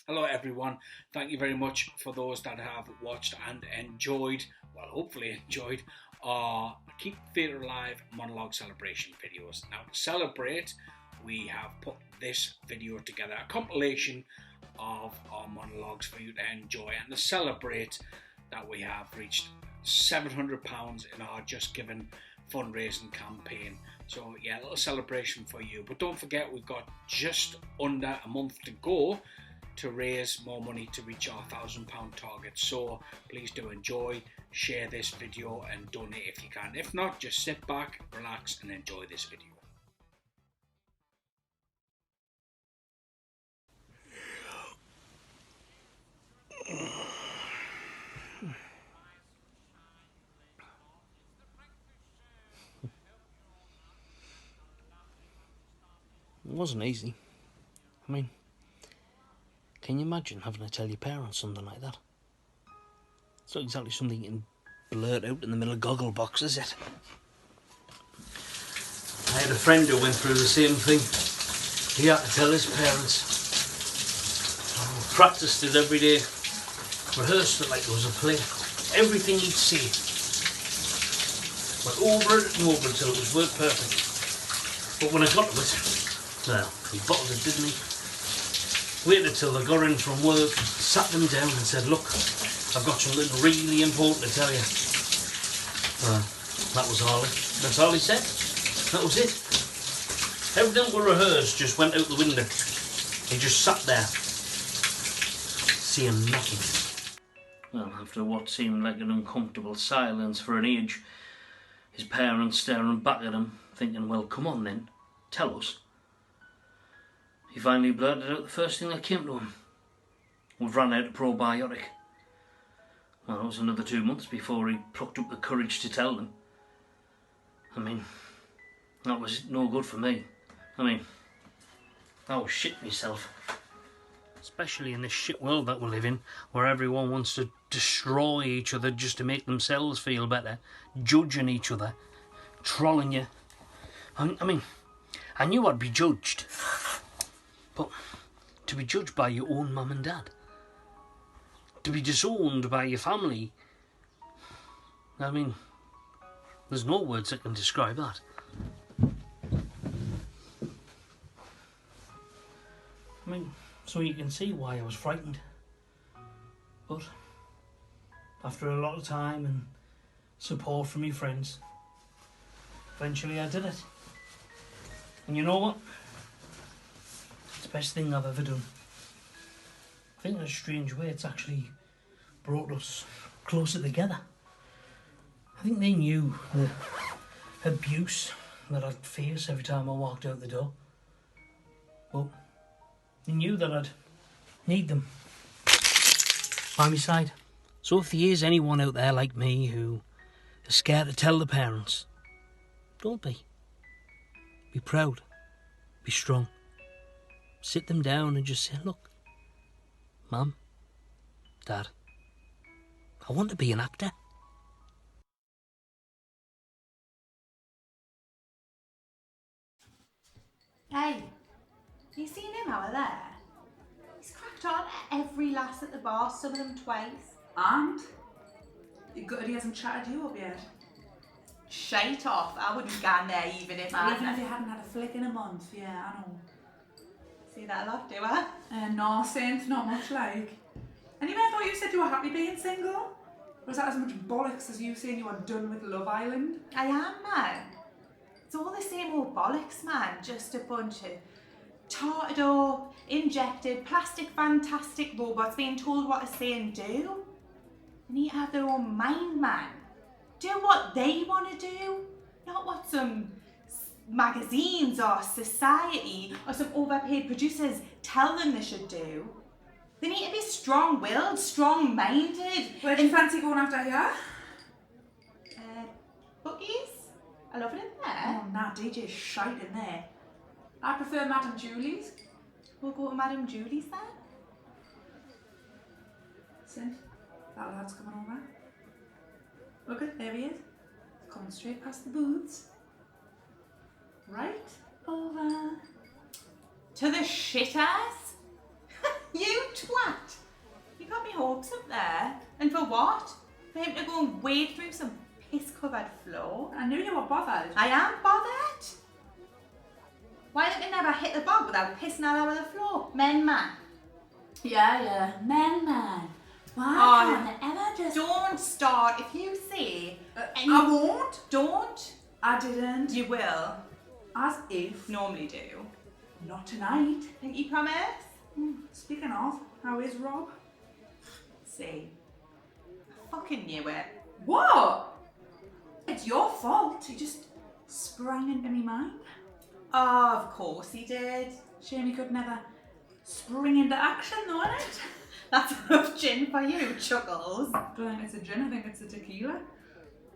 Hello everyone, thank you very much for those that have watched and enjoyed, well hopefully enjoyed, our Keep Theatre Alive monologue celebration videos. Now to celebrate, we have put this video together, a compilation of our monologues for you to enjoy, and to celebrate that we have reached £700 in our Just Giving fundraising campaign. So yeah, a little celebration for you, but don't forget we've got just under a month to go to raise more money to reach our £1,000 target. So please do enjoy, share this video and donate if you can. If not, just sit back, relax and enjoy this video. It wasn't easy. I mean, can you imagine having to tell your parents something like that? It's not exactly something you can blurt out in the middle of Gogglebox, is it? I had a friend who went through the same thing. He had to tell his parents. Practiced it every day. Rehearsed it like it was a play. Everything he'd see. Went over it and over it till it was word perfect. But when I got to it, well, he bottled it, didn't he? Waited till they got in from work, sat them down and said, look, I've got something really important to tell you. That was all. That's all he said. That was it. Everything we rehearsed just went out the window. He just sat there, saying nothing. Well, after what seemed like an uncomfortable silence for an age, his parents staring back at him, thinking, well, come on then, tell us. He finally blurted out the first thing that came to him. We've run out of probiotic. Well, it was another 2 months before he plucked up the courage to tell them. I mean, that was no good for me. I mean, I was shit myself. Especially in this shit world that we live in, where everyone wants to destroy each other just to make themselves feel better, judging each other, trolling you. I mean, I knew I'd be judged. But to be judged by your own mum and dad, to be disowned by your family, I mean, there's no words that can describe that. I mean, so you can see why I was frightened. But after a lot of time and support from my friends, eventually I did it. And you know what? Best thing I've ever done. I think in a strange way it's actually brought us closer together. I think they knew the abuse that I'd face every time I walked out the door. But they knew that I'd need them by my side. So if there is anyone out there like me who is scared to tell the parents, don't be. Be proud. Be strong. Sit them down and just say, look, Mum, Dad, I want to be an actor. Hey, you seen him out there? He's cracked on at every lass at the bar, some of them twice. And? You gutted he hasn't chatted you up yet? Shite off, I wouldn't go in there even if I... Even if you hadn't had a flick in a month, yeah, I know. See that a lot, do I? No, Saint, not much like. Anyway, I thought you said you were happy being single? Or was that as much bollocks as you saying you were done with Love Island? I am, man. It's all the same old bollocks, man. Just a bunch of tarted up, injected, plastic fantastic robots being told what to say and do. They need to have their own mind, man. Do what they want to do, not what some magazines or society or some overpaid producers tell them they should do. They need to be strong-willed, strong-minded. Where do you fancy going after here? Bookies? I love it in there. Oh, nah, DJ's shite in there. I prefer Madame Julie's. We'll go to Madame Julie's then. Saint, that lad's coming over. Look it, there he is. Coming straight past the booths. Right over. To the shitters? You twat! don't wade through some piss-covered floor. I knew you were bothered. I am bothered. Why don't they never hit the bog without pissing all over the floor? Men, man. Yeah. Men. Why Oh, can't they ever just... Don't start. If you say... I won't. Don't. I didn't. You will. As if. Normally do. Not tonight. Think you promise? Speaking of, how is Rob? See. I fucking knew it. What? It's your fault. He just sprang into me mind. Oh, of course he did. Shame he could never spring into action though, innit? That's enough gin for you, Chuckles. I don't think it's a gin, I think it's a tequila.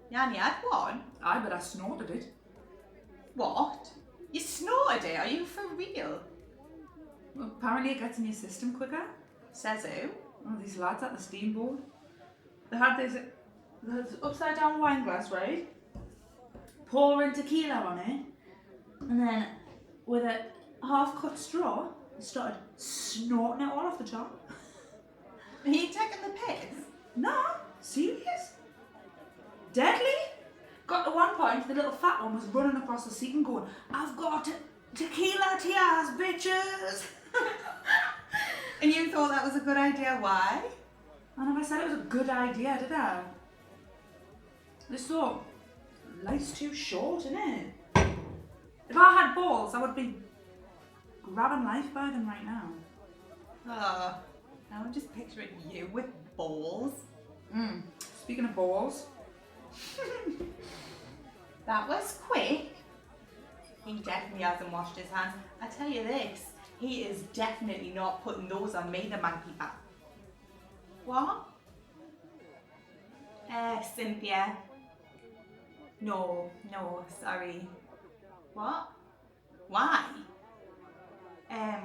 You only had one. Aye, but I snorted it. What? You snorted it? Are you for real? Well, apparently it gets in your system quicker. Says who? Oh, these lads at the steamboat. They had this upside down wine glass, right? Pouring tequila on it. And then with a half cut straw, they started snorting it all off the top. Are you taking the piss? No, serious? Deadly? Got to one point, the little fat one was running across the seat and going, I've got tequila tears, bitches. And you thought that was a good idea? Why? I never said it was a good idea, did I? Just thought, life's too short, innit? If I had balls, I would be grabbing life by them right now. Oh, I'm just picturing you with balls. Speaking of balls. That was quick. He definitely hasn't washed his hands. I tell you this, he is definitely not putting those on me, the monkey bat. What? Cynthia. No, sorry. What? Why? I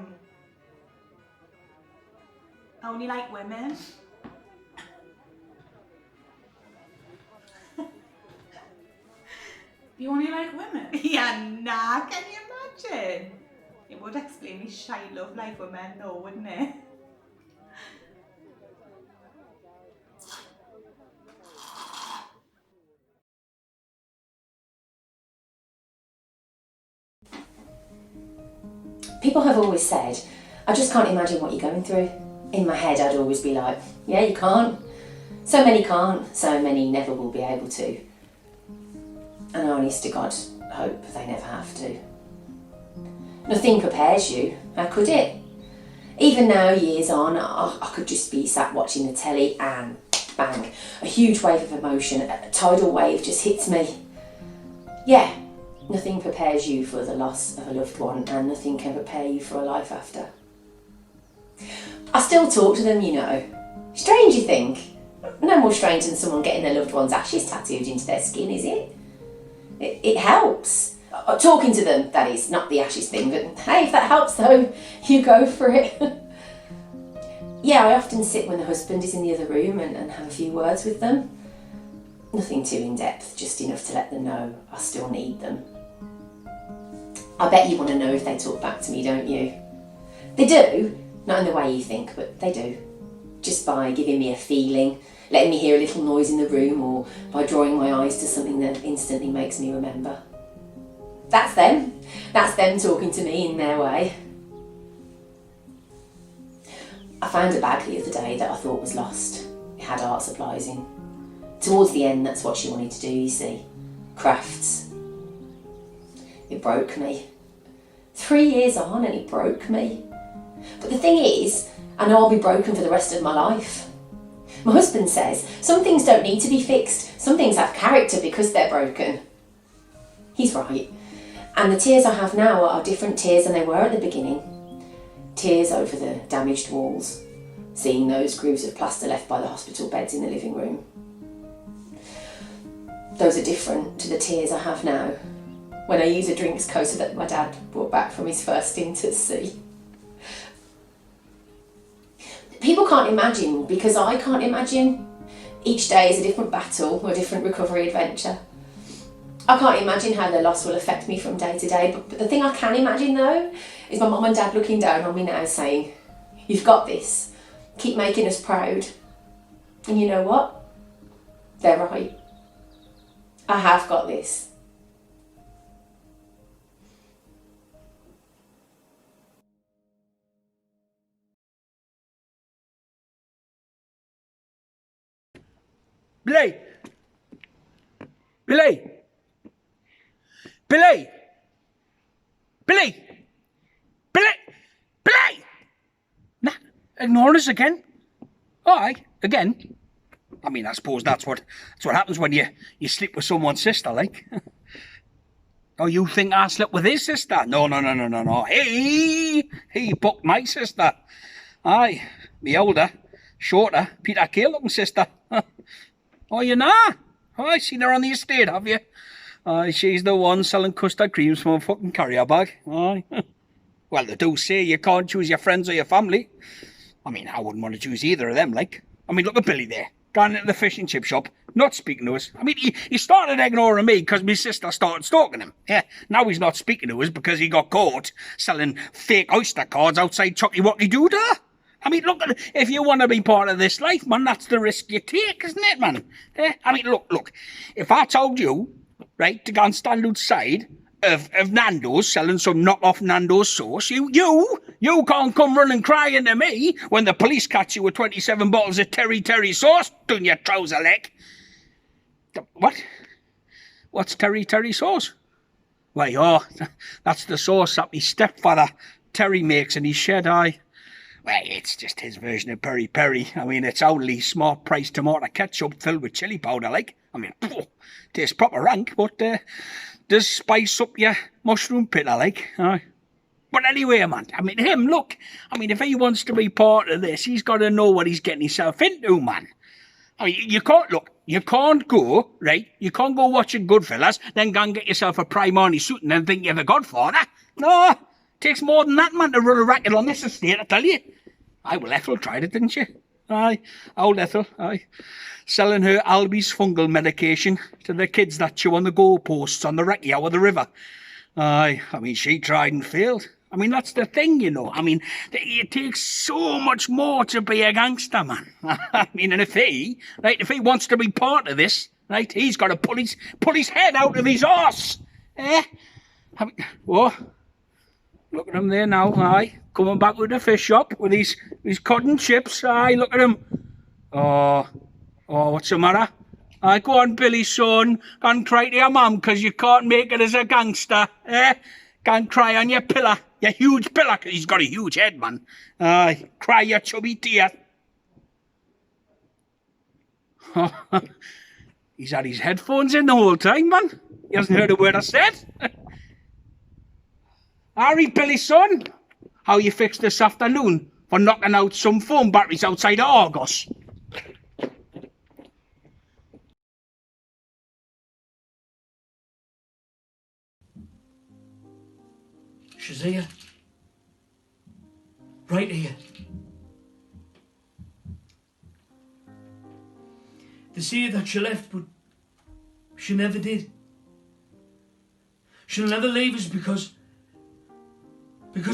only like women. You only like women? Yeah, nah, can you imagine? It would explain his shy love like women though, wouldn't it? People have always said, I just can't imagine what you're going through. In my head, I'd always be like, yeah, you can't. So many can't, so many never will be able to. And I honest to God hope they never have to. Nothing prepares you, how could it? Even now, years on, I could just be sat watching the telly and bang, a huge wave of emotion, a tidal wave just hits me. Yeah, nothing prepares you for the loss of a loved one, and nothing can prepare you for a life after. I still talk to them, you know. Strange, you think? No more strange than someone getting their loved one's ashes tattooed into their skin, is it? It helps. Talking to them, that is, not the ashes thing, but hey, if that helps though, you go for it. Yeah, I often sit when the husband is in the other room and have a few words with them. Nothing too in-depth, just enough to let them know I still need them. I bet you want to know if they talk back to me, don't you? They do, not in the way you think, but they do. Just by giving me a feeling, letting me hear a little noise in the room, or by drawing my eyes to something that instantly makes me remember. That's them. That's them talking to me in their way. I found a bag the other day that I thought was lost. It had art supplies in. Towards the end, that's what she wanted to do, you see. Crafts. It broke me. 3 years on and it broke me. But the thing is, I know I'll be broken for the rest of my life. My husband says some things don't need to be fixed. Some things have character because they're broken. He's right. And the tears I have now are different tears than they were at the beginning. Tears over the damaged walls, seeing those grooves of plaster left by the hospital beds in the living room. Those are different to the tears I have now when I use a drinks coaster that my dad brought back from his first stint at sea. People can't imagine, because I can't imagine. Each day is a different battle or a different recovery adventure. I can't imagine how the loss will affect me from day to day, but the thing I can imagine though is my mum and dad looking down on me now saying, you've got this, keep making us proud. And you know what? They're right. I have got this. Billy! Billy! Billy! Billy! Billy! Billy! Nah, ignoring us again? Aye, again. I mean, I suppose that's what happens when you sleep with someone's sister, like. Oh, you think I slept with his sister? No. He booked my sister. Aye, me older, shorter, Peter Kay looking sister. Oh, you know? Oh, I seen her on the estate, have you? Aye, she's the one selling custard creams from a fucking carrier bag. Aye. Well, they do say you can't choose your friends or your family. I mean, I wouldn't want to choose either of them, like. I mean, look at Billy there, gone into the fish and chip shop, not speaking to us. I mean, he started ignoring me because my sister started stalking him. Yeah, now he's not speaking to us because he got caught selling fake Oyster cards outside Chucky Wacky Doodah. I mean, look, if you want to be part of this life, man, that's the risk you take, isn't it, man? I mean, look, if I told you, right, to go and stand outside of Nando's selling some knock-off Nando's sauce, you can't come running crying to me when the police catch you with 27 bottles of terry sauce down your trouser leg. What? What's terry sauce? Well, that's the sauce that my stepfather Terry makes in his shed, aye. Well, it's just his version of peri-peri. I mean, it's only small-priced tomato ketchup filled with chili powder, like. I mean, tastes proper rank, but does spice up your mushroom pit, I like. But anyway, man, I mean, look, I mean, if he wants to be part of this, he's got to know what he's getting himself into, man. I mean, you can't go, right, you can't go watching Goodfellas, then go and get yourself a Primani suit and then think you're the Godfather. No, takes more than that, man, to run a racket on this estate, I tell you. Aye, well, Ethel tried it, didn't she? Aye, old Ethel, aye. Selling her Albi's fungal medication to the kids that chew on the goalposts on the recce out of the river. Aye, I mean, she tried and failed. I mean, that's the thing, you know. I mean, it takes so much more to be a gangster, man. I mean, and if he wants to be part of this, right, he's got to pull his head out of his arse. I mean, what? Look at him there now, aye. Coming back with the fish shop with his cod and chips, aye, look at him. Oh, what's the matter? Aye, go on, Billy, son. Go and cry to your mum because you can't make it as a gangster, Go and cry on your pillar, your huge pillar, because he's got a huge head, man. Aye, cry your chubby tear. He's had his headphones in the whole time, man. He hasn't heard a word I said. Harry, Billy, son. How you fixed this afternoon for knocking out some phone batteries outside of Argos? She's here. Right here. They say that she left, but she never did. She'll never leave us because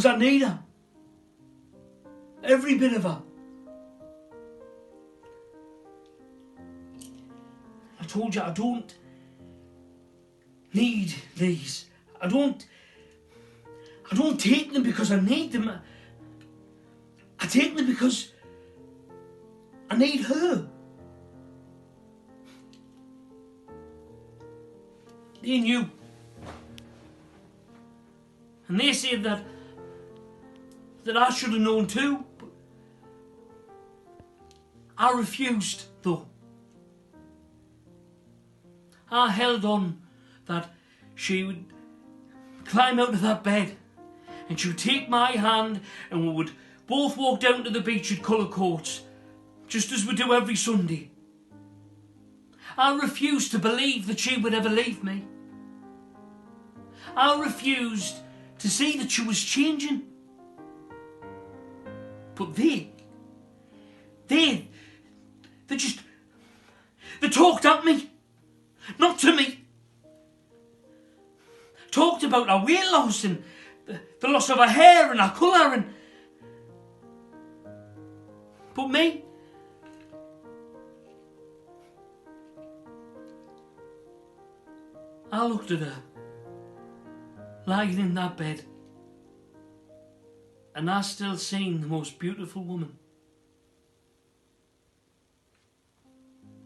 I need her. Every bit of her. I told you I don't need these. I don't take them because I need them. I take them because I need her. They knew. And they said that I should have known too. But I refused, though. I held on that she would climb out of that bed and she would take my hand and we would both walk down to the beach at Cullercoats, just as we do every Sunday. I refused to believe that she would ever leave me. I refused to see that she was changing. But they talked at me, not to me. Talked about her weight loss and the loss of her hair and her colour but me, I looked at her, lying in that bed, and I still seen the most beautiful woman.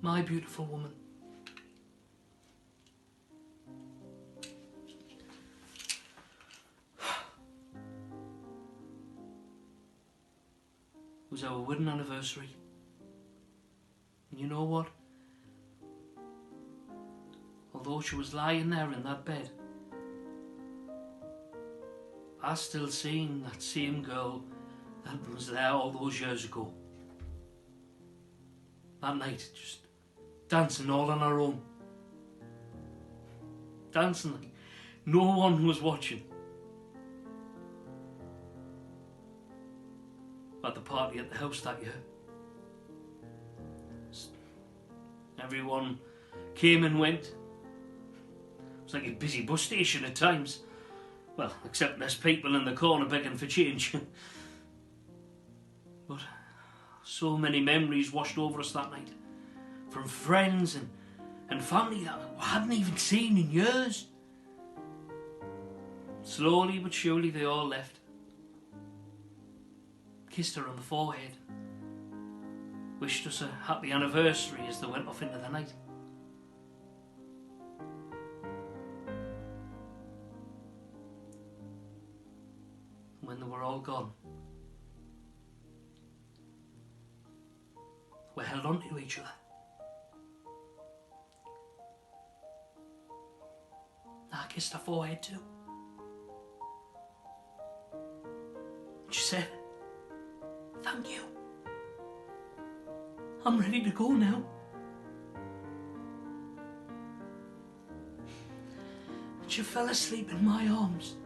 My beautiful woman. It was our wedding anniversary. And you know what? Although she was lying there in that bed, I still seen that same girl that was there all those years ago. That night, just dancing all on her own. Dancing like no one was watching. At the party at the house that year. Everyone came and went. It was like a busy bus station at times. Well, except there's people in the corner begging for change. But so many memories washed over us that night. From friends and family that I hadn't even seen in years. Slowly but surely they all left. Kissed her on the forehead. Wished us a happy anniversary as they went off into the night. When they were all gone, we held on to each other. I kissed her forehead too. She said, "Thank you. I'm ready to go now." And she fell asleep in my arms.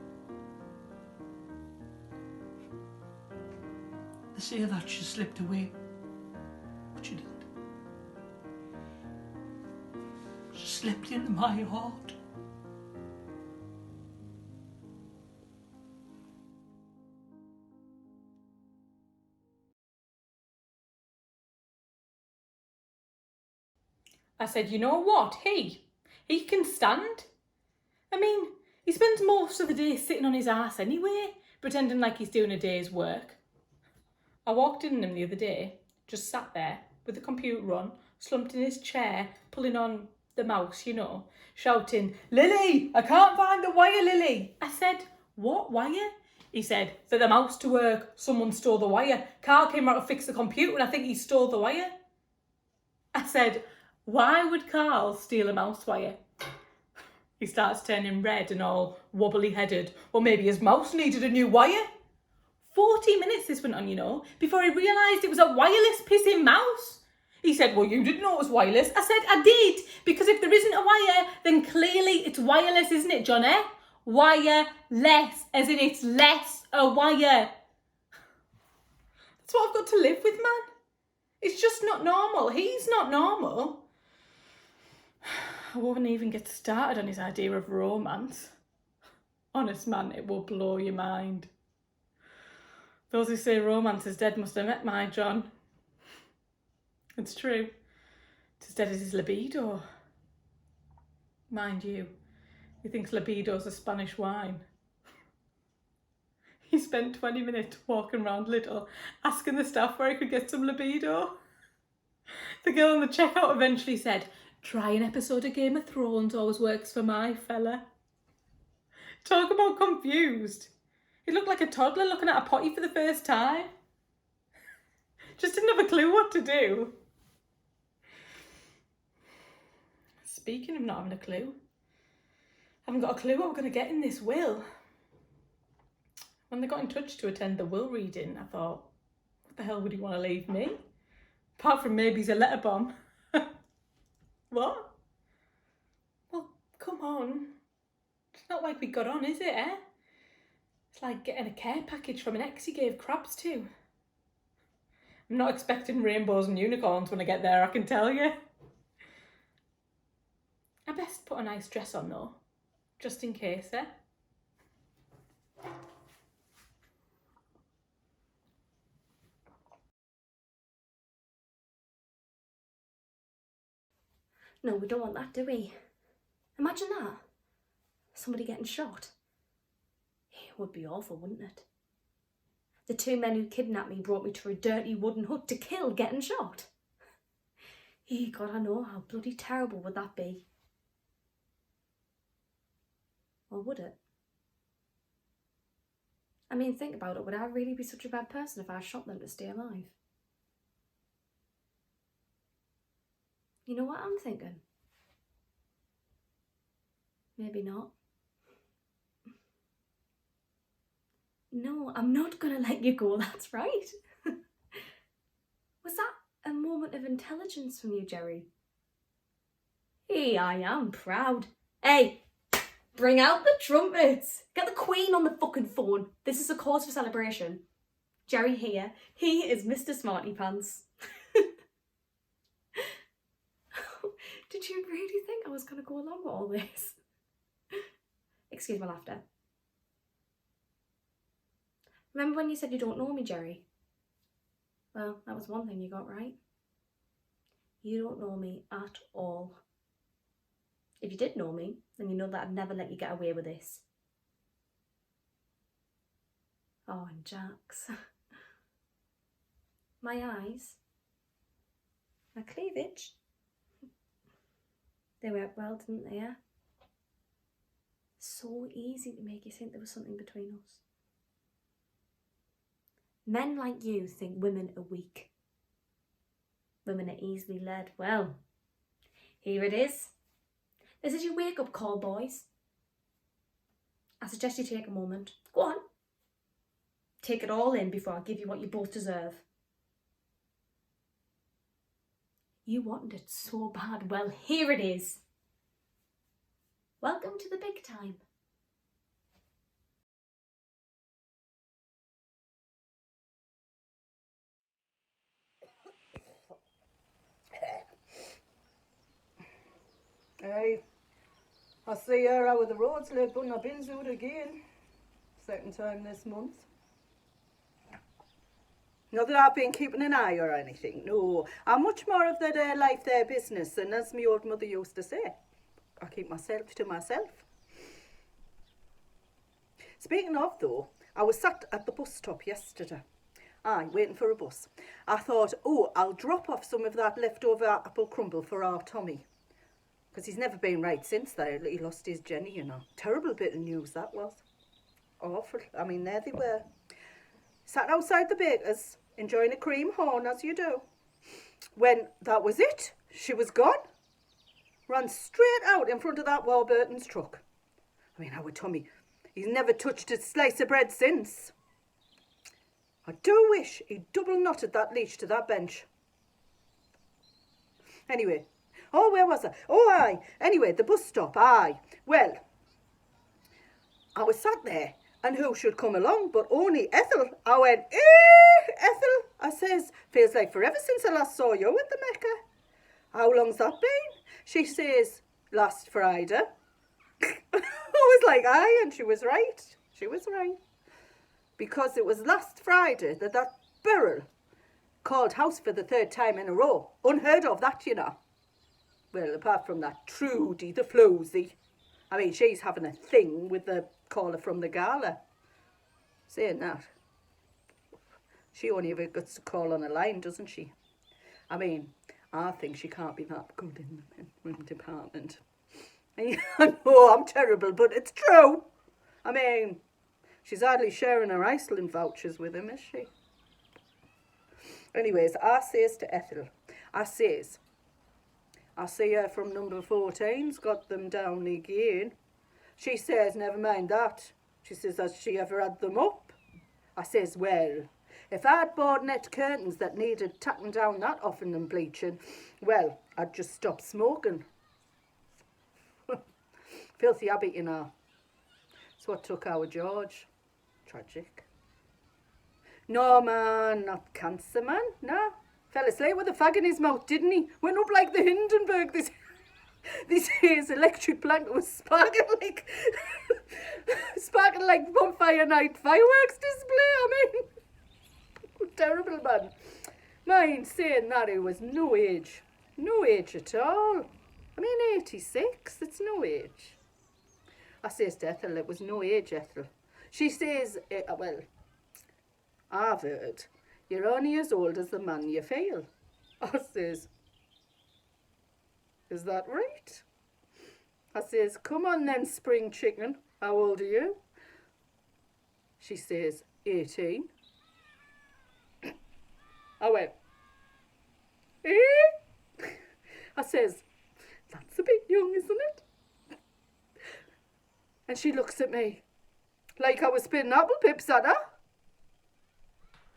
They say that she slipped away, but she didn't. She slipped into my heart. I said, you know what? He can stand. I mean, he spends most of the day sitting on his ass anyway, pretending like he's doing a day's work. I walked in on him the other day, just sat there with the computer on, slumped in his chair, pulling on the mouse, you know, shouting, "Lily, I can't find the wire, Lily." I said, "What wire?" He said, "For the mouse to work, someone stole the wire. Carl came out to fix the computer and I think he stole the wire." I said, "Why would Carl steal a mouse wire?" He starts turning red and all wobbly-headed. Well, maybe his mouse needed a new wire. 40 minutes this went on, you know, before he realised it was a wireless pissing mouse. He said, "Well, you didn't know it was wireless." I said, "I did, because if there isn't a wire, then clearly it's wireless, isn't it, Johnny? Wireless, as in it's less a wire." That's what I've got to live with, man. It's just not normal. He's not normal. I won't even get started on his idea of romance. Honest, man, it will blow your mind. Those who say romance is dead must have met my John. It's true. It's as dead as his libido. Mind you, he thinks libido's a Spanish wine. He spent 20 minutes walking around Lidl, asking the staff where he could get some libido. The girl in the checkout eventually said, "Try an episode of Game of Thrones, always works for my fella." Talk about confused. He looked like a toddler looking at a potty for the first time. Just didn't have a clue what to do. Speaking of not having a clue, I haven't got a clue what we're going to get in this will. When they got in touch to attend the will reading, I thought, what the hell would he want to leave me? Apart from maybe he's a letter bomb. What? Well, come on. It's not like we got on, is it, eh? It's like getting a care package from an ex he gave crabs to. I'm not expecting rainbows and unicorns when I get there, I can tell you. I best put a nice dress on though, just in case, eh? No, we don't want that, do we? Imagine that. Somebody getting shot. It would be awful, wouldn't it? The 2 men who kidnapped me brought me to a dirty wooden hut to kill getting shot. God, I know, how bloody terrible would that be? Or would it? I mean, think about it. Would I really be such a bad person if I shot them to stay alive? You know what I'm thinking? Maybe not. No, I'm not going to let you go, that's right. Was that a moment of intelligence from you, Jerry? Hey, I am proud. Hey, bring out the trumpets. Get the Queen on the fucking phone. This is a cause for celebration. Jerry here. He is Mr. Smarty Pants. Did you really think I was going to go along with all this? Excuse my laughter. Remember when you said you don't know me, Jerry? Well, that was one thing you got right. You don't know me at all. If you did know me, then you know that I'd never let you get away with this. Oh, and Jax. My eyes. My cleavage. They worked well, didn't they, yeah? So easy to make you think there was something between us. Men like you think women are weak. Women are easily led. Well, here it is. This is your wake-up call, boys. I suggest you take a moment. Go on. Take it all in before I give you what you both deserve. You wanted it so bad. Well, here it is. Welcome to the big time. Hey, I see her out of the roads late, but I've been to it again. Second time this month. Not that I've been keeping an eye or anything, no. I'm much more of their life, their business, and as my old mother used to say, I keep myself to myself. Speaking of, though, I was sat at the bus stop yesterday. Aye, waiting for a bus. I thought, oh, I'll drop off some of that leftover apple crumble for our Tommy. Because he's never been right since that. He lost his Jenny, you know. Terrible bit of news that was. Awful. I mean, there they were. Sat outside the baker's, enjoying a cream horn, as you do. When that was it, she was gone. Ran straight out in front of that Warburton's truck. I mean, our Tommy, he's never touched a slice of bread since. I do wish he'd double knotted that leash to that bench. Anyway. Oh, where was I? Oh, aye. Anyway, the bus stop, aye. Well, I was sat there, and who should come along but only Ethel. I went, Ethel, I says, feels like forever since I last saw you at the Mecca. How long's that been? She says, last Friday. I was like, aye, and she was right. She was right. Because it was last Friday that Beryl called house for the 3rd time in a row. Unheard of that, you know. Well, apart from that Trudy, the floozy. I mean, she's having a thing with the caller from the gala. Saying that. She only ever gets to call on a line, doesn't she? I mean, I think she can't be that good in the men's department. I know, I'm terrible, but it's true. I mean, she's hardly sharing her Iceland vouchers with him, is she? Anyways, I says to Ethel, I see her from number 14's got them down again. She says, never mind that. She says, has she ever had them up? I says, well, if I'd bought net curtains that needed tacking down that often and bleaching, well, I'd just stop smoking. Filthy habit, you know. It's what took our George. Tragic. No, man, not cancer, man, no. Fell asleep with a fag in his mouth, didn't he? Went up like the Hindenburg. His electric blanket was sparking like bonfire night fireworks display. I mean, terrible man. Mind saying that, it was no age at all. I mean, 86, it's no age. I says to Ethel, it was no age, Ethel. She says, well, I've heard, you're only as old as the man you feel. I says, is that right? I says, come on then, spring chicken. How old are you? She says, 18. I went, eh? I says, that's a bit young, isn't it? And she looks at me like I was spitting apple pips at her.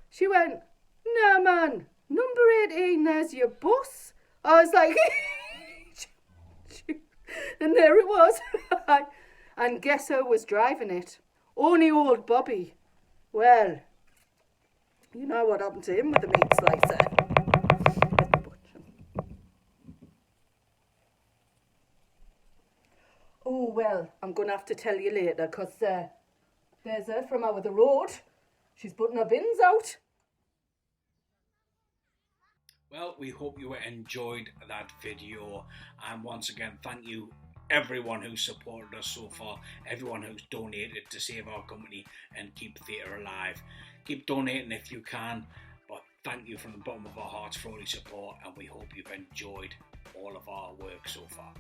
She went, no man, number 18, there's your bus. I was like, and there it was. And guess who was driving it? Only old Bobby. Well, you know what happened to him with the meat slicer. Oh, well, I'm going to have to tell you later, because there's her from over the road. She's putting her bins out. Well, we hope you enjoyed that video, and once again, thank you everyone who's supported us so far, everyone who's donated to save our company and keep theatre alive. Keep donating if you can, but thank you from the bottom of our hearts for all your support, and we hope you've enjoyed all of our work so far.